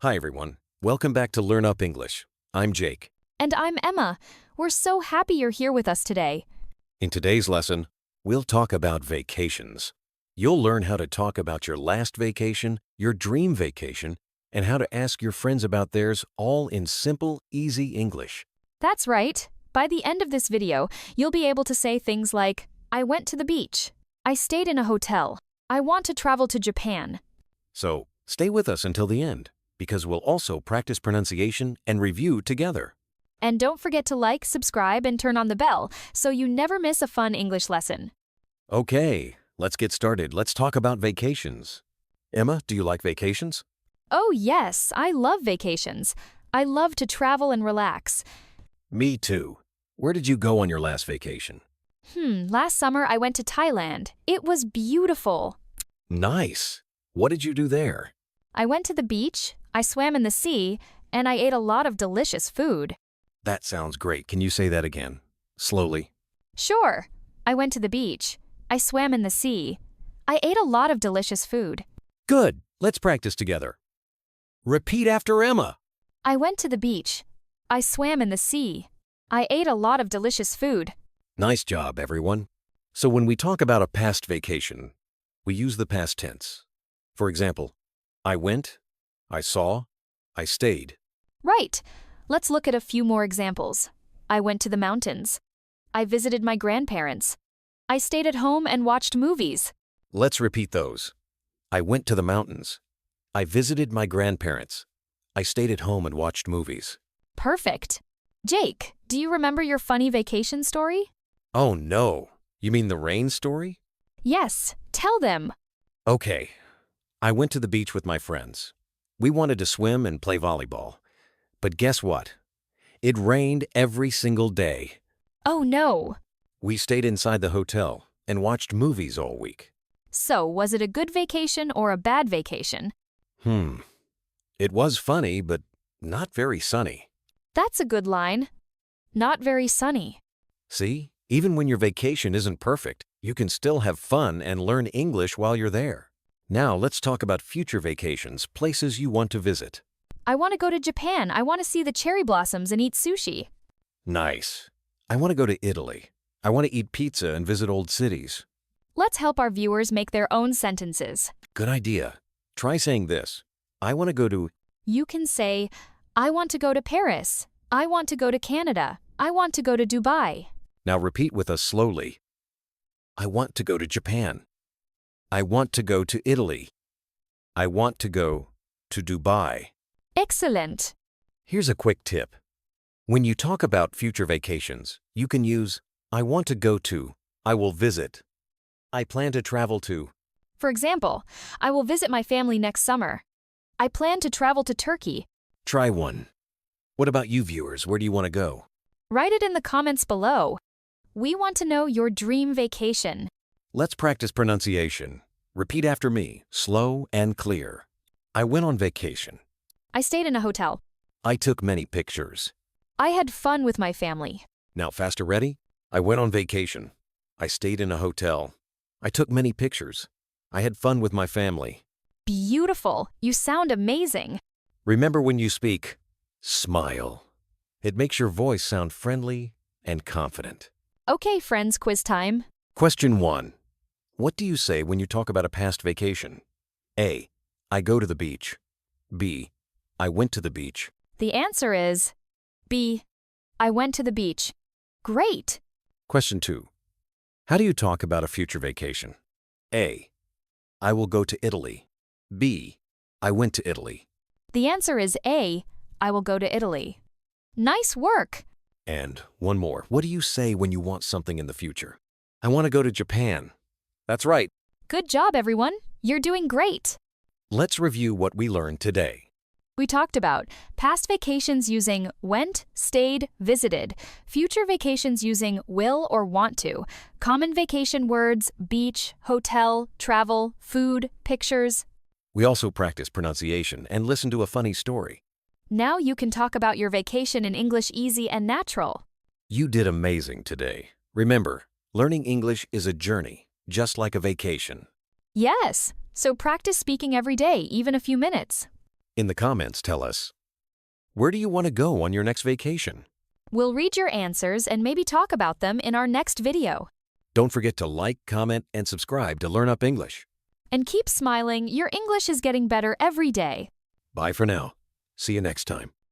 Hi, everyone. Welcome back to Learn Up English. I'm Jake. And I'm Emma. We're so happy you're here with us today. In today's lesson, we'll talk about vacations. You'll learn how to talk about your last vacation, your dream vacation, and how to ask your friends about theirs, all in simple, easy English. That's right. By the end of this video, you'll be able to say things like, I went to the beach. I stayed in a hotel. I want to travel to Japan. So, stay with us until the end, because we'll also practice pronunciation and review together. And don't forget to like, subscribe, and turn on the bell so you never miss a fun English lesson. Okay, let's get started. Let's talk about vacations. Emma, do you like vacations? Oh yes, I love vacations. I love to travel and relax. Me too. Where did you go on your last vacation? Last summer I went to Thailand. It was beautiful. Nice. What did you do there? I went to the beach, I swam in the sea, and I ate a lot of delicious food. That sounds great. Can you say that again? Slowly. Sure. I went to the beach. I swam in the sea. I ate a lot of delicious food. Good. Let's practice together. Repeat after Emma. I went to the beach. I swam in the sea. I ate a lot of delicious food. Nice job, everyone. So when we talk about a past vacation, we use the past tense. For example, I went, I saw, I stayed. Right. Let's look at a few more examples. I went to the mountains. I visited my grandparents. I stayed at home and watched movies. Let's repeat those. I went to the mountains. I visited my grandparents. I stayed at home and watched movies. Perfect. Jake, do you remember your funny vacation story? Oh no, you mean the rain story? Yes, tell them. Okay, I went to the beach with my friends. We wanted to swim and play volleyball. But guess what? It rained every single day. Oh no. We stayed inside the hotel and watched movies all week. So, was it a good vacation or a bad vacation? It was funny, but not very sunny. That's a good line. Not very sunny. See, even when your vacation isn't perfect, you can still have fun and learn English while you're there. Now let's talk about future vacations, places you want to visit. I want to go to Japan. I want to see the cherry blossoms and eat sushi. Nice. I want to go to Italy. I want to eat pizza and visit old cities. Let's help our viewers make their own sentences. Good idea. Try saying this. I want to go to... You can say, I want to go to Paris. I want to go to Canada. I want to go to Dubai. Now repeat with us slowly. I want to go to Japan. I want to go to Italy. I want to go to Dubai. Excellent. Here's a quick tip. When you talk about future vacations, you can use I want to go to, I will visit, I plan to travel to. For example, I will visit my family next summer. I plan to travel to Turkey. Try one. What about you viewers? Where do you want to go? Write it in the comments below. We want to know your dream vacation. Let's practice pronunciation. Repeat after me, slow and clear. I went on vacation. I stayed in a hotel. I took many pictures. I had fun with my family. Now faster, ready? I went on vacation. I stayed in a hotel. I took many pictures. I had fun with my family. Beautiful. You sound amazing. Remember when you speak, smile. It makes your voice sound friendly and confident. Okay, friends, quiz time. Question 1. What do you say when you talk about a past vacation? A. I go to the beach. B. I went to the beach. The answer is B. I went to the beach. Great. Question 2. How do you talk about a future vacation? A. I will go to Italy. B. I went to Italy. The answer is A. I will go to Italy. Nice work. And one more. What do you say when you want something in the future? I want to go to Japan. That's right. Good job, everyone. You're doing great. Let's review what we learned today. We talked about past vacations using went, stayed, visited, future vacations using will or want to, common vacation words, beach, hotel, travel, food, pictures. We also practiced pronunciation and listened to a funny story. Now you can talk about your vacation in English easy and natural. You did amazing today. Remember, learning English is a journey, just like a vacation. Yes, so practice speaking every day, even a few minutes. In the comments, tell us, where do you want to go on your next vacation? We'll read your answers and maybe talk about them in our next video. Don't forget to like, comment, and subscribe to Learn Up English. And keep smiling, your English is getting better every day. Bye for now. See you next time.